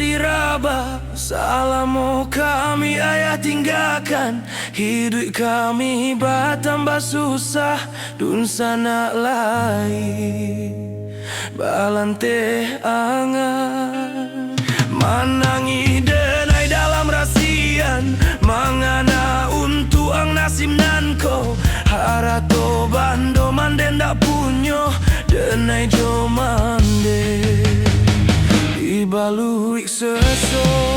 diraba. Salamo kami ayah tinggalkan, hidup kami bertambah susah. Dun sana lai balante angan, manangi denai dalam rasian. Mangana untuk ang nasim nanko, harato bando manden dak punyo. Denai jo mande dibaluik seso.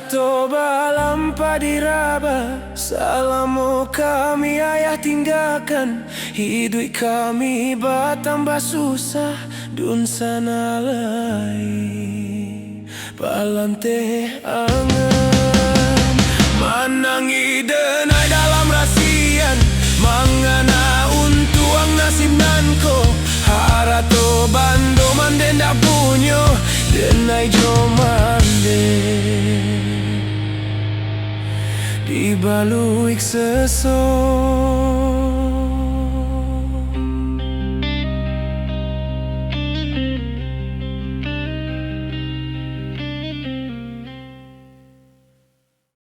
Toba lampa diraba. Salamo kami ayah tinggalkan, hidup kami bertambah susah. Dun sana lai balante angan, manangi denai dalam rasian. Mangana untuk ang nasib nanko, harato bando manden dak punyo. Denai jo mande dibaluik seso.